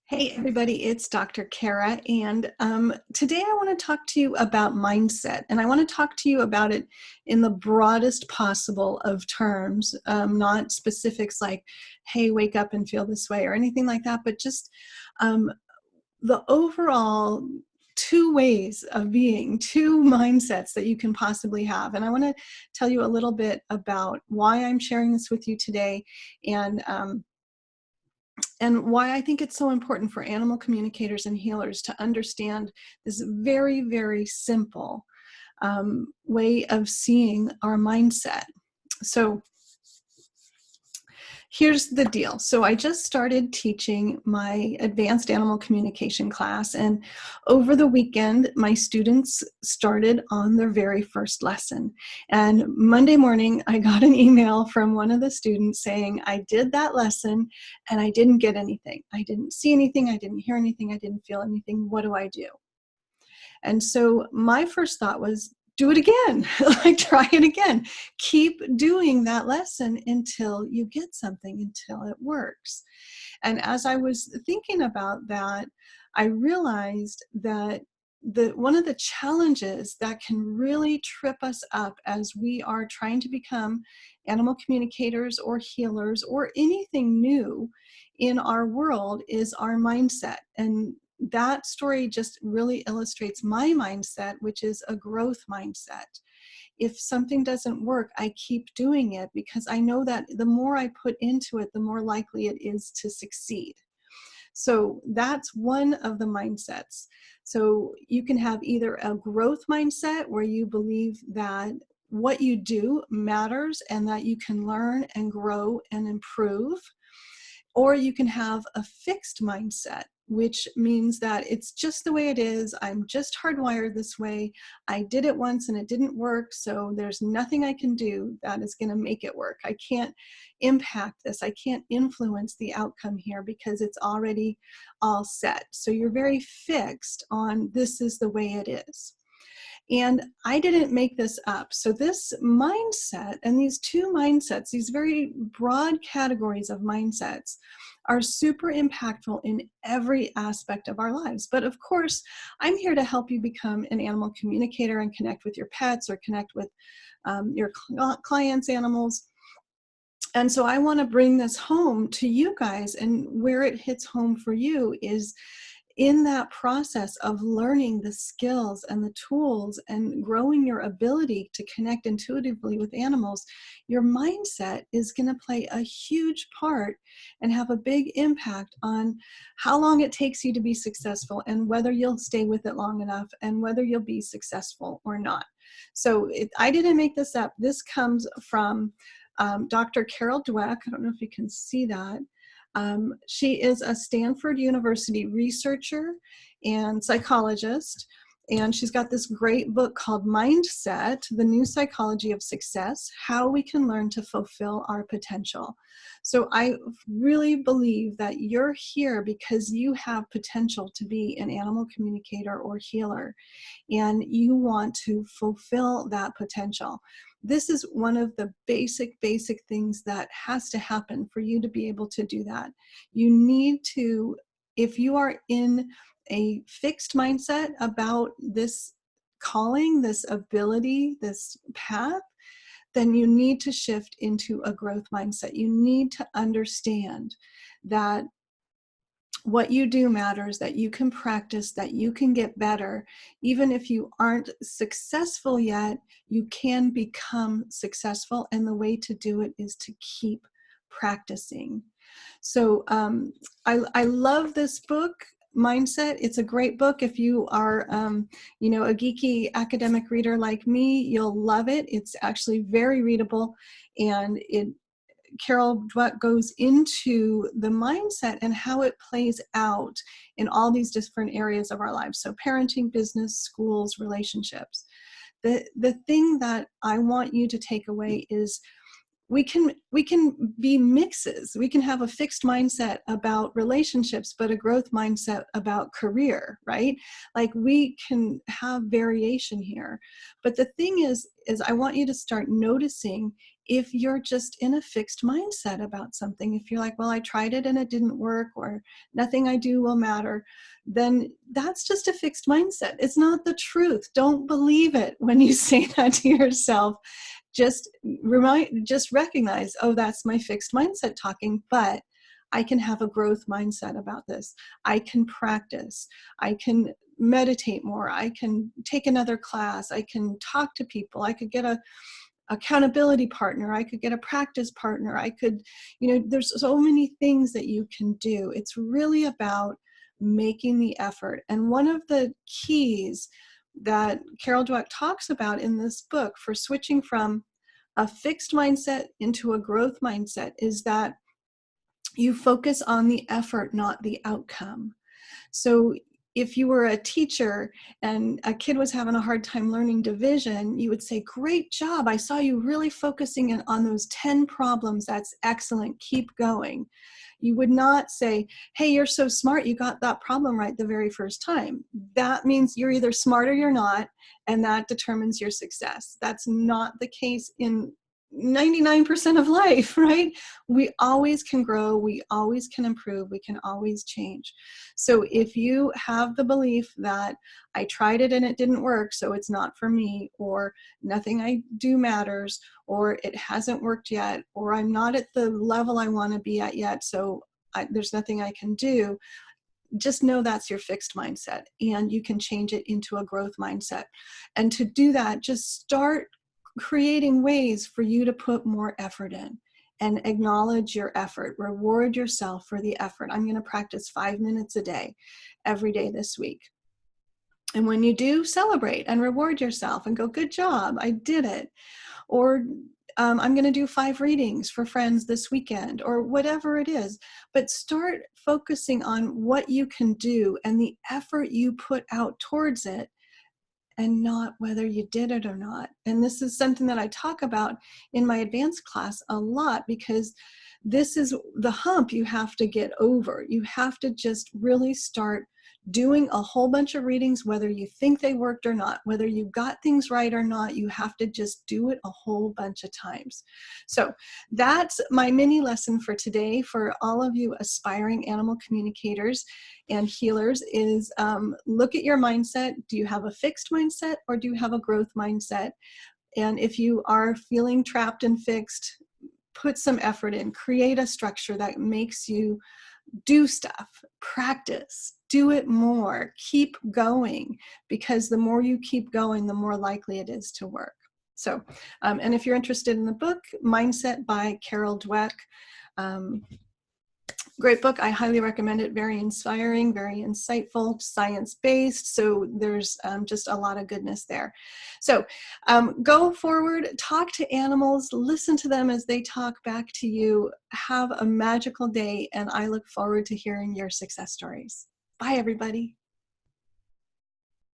Hey everybody, it's Dr. Cara, and today I want to talk to you about mindset, and I want to talk to you about it in the broadest possible of terms, not specifics like, hey, wake up and feel this way or anything like that, but just um, the overall two ways of being, two mindsets that you can possibly have. And I want to tell you a little bit about why I'm sharing this with you today, and why I think it's so important for animal communicators and healers to understand this very, very simple way of seeing our mindset. So here's the deal. So I just started teaching my advanced animal communication class, and over the weekend, my students started on their very first lesson. And Monday morning, I got an email from one of the students saying, I did that lesson and I didn't get anything. I didn't see anything. I didn't hear anything. I didn't feel anything. What do I do? And so my first thought was, do it again, like try it again. Keep doing that lesson until you get something, until it works. And as I was thinking about that, I realized that one of the challenges that can really trip us up as we are trying to become animal communicators or healers or anything new in our world is our mindset. And that story just really illustrates my mindset, which is a growth mindset. If something doesn't work, I keep doing it because I know that the more I put into it, the more likely it is to succeed. So that's one of the mindsets. So you can have either a growth mindset where you believe that what you do matters and that you can learn and grow and improve. Or you can have a fixed mindset, which means that it's just the way it is. I'm just hardwired this way. I did it once and it didn't work, so there's nothing I can do that is going to make it work. I can't impact this. I can't influence the outcome here because it's already all set. So you're very fixed on this is the way it is. And I didn't make this up. So this mindset and these two mindsets, these very broad categories of mindsets, are super impactful in every aspect of our lives. But of course, I'm here to help you become an animal communicator and connect with your pets or connect with your clients' animals. And so I want to bring this home to you guys, and where it hits home for you is in that process of learning the skills and the tools and growing your ability to connect intuitively with animals. Your mindset is going to play a huge part and have a big impact on how long it takes you to be successful and whether you'll stay with it long enough and whether you'll be successful or not. So I didn't make this up. This comes from Dr. Carol Dweck. I don't know if you can see that. She is a Stanford University researcher and psychologist, and she's got this great book called Mindset, The New Psychology of Success, How We Can Learn to Fulfill Our Potential. So I really believe that you're here because you have potential to be an animal communicator or healer, and you want to fulfill that potential. This is one of the basic things that has to happen for you to be able to do that. You need to, if you are in a fixed mindset about this calling, this ability, this path, then you need to shift into a growth mindset. You need to understand that what you do matters, that you can practice, that you can get better. Even if you aren't successful yet, you can become successful, and the way to do it is to keep practicing. So I love this book, Mindset. It's a great book. If you are a geeky academic reader like me, you'll love it. It's actually very readable, and Carol Dweck goes into the mindset and how it plays out in all these different areas of our lives. So parenting, business, schools, relationships. The thing that I want you to take away is we can be mixes. We can have a fixed mindset about relationships, but a growth mindset about career, right? Like we can have variation here. But the thing is I want you to start noticing if you're just in a fixed mindset about something. If you're like, well, I tried it and it didn't work, or nothing I do will matter, then that's just a fixed mindset. It's not the truth. Don't believe it when you say that to yourself. Just recognize, oh, that's my fixed mindset talking, but I can have a growth mindset about this. I can practice. I can meditate more. I can take another class. I can talk to people. I could get a accountability partner. I could get a practice partner. I could, there's so many things that you can do. It's really about making the effort. And one of the keys that Carol Dweck talks about in this book for switching from a fixed mindset into a growth mindset is that you focus on the effort, not the outcome. So if you were a teacher and a kid was having a hard time learning division, you would say, great job. I saw you really focusing in on those 10 problems. That's excellent. Keep going. You would not say, hey, you're so smart. You got that problem right the very first time. That means you're either smart or you're not, and that determines your success. That's not the case in 99% of life, right? We always can grow, we always can improve, we can always change. So if you have the belief that I tried it and it didn't work, so it's not for me, or nothing I do matters, or it hasn't worked yet, or I'm not at the level I want to be at yet, so there's nothing I can do, just know that's your fixed mindset, and you can change it into a growth mindset. And to do that, just start creating ways for you to put more effort in and acknowledge your effort. Reward yourself for the effort. I'm going to practice 5 minutes a day, every day this week. And when you do, celebrate and reward yourself and go, good job, I did it. Or I'm going to do 5 readings for friends this weekend, or whatever it is. But start focusing on what you can do and the effort you put out towards it, and not whether you did it or not. And this is something that I talk about in my advanced class a lot, because this is the hump you have to get over. You have to just really start doing a whole bunch of readings, whether you think they worked or not, whether you got things right or not. You have to just do it a whole bunch of times. So that's my mini lesson for today for all of you aspiring animal communicators and healers is look at your mindset. Do you have a fixed mindset or do you have a growth mindset? And if you are feeling trapped and fixed, put some effort in, create a structure that makes you do stuff, practice, do it more, keep going, because the more you keep going, the more likely it is to work. So, and if you're interested in the book, Mindset by Carol Dweck, great book. I highly recommend it. Very inspiring, very insightful, science-based. So there's just a lot of goodness there. So go forward, talk to animals, listen to them as they talk back to you. Have a magical day, and I look forward to hearing your success stories. Bye, everybody.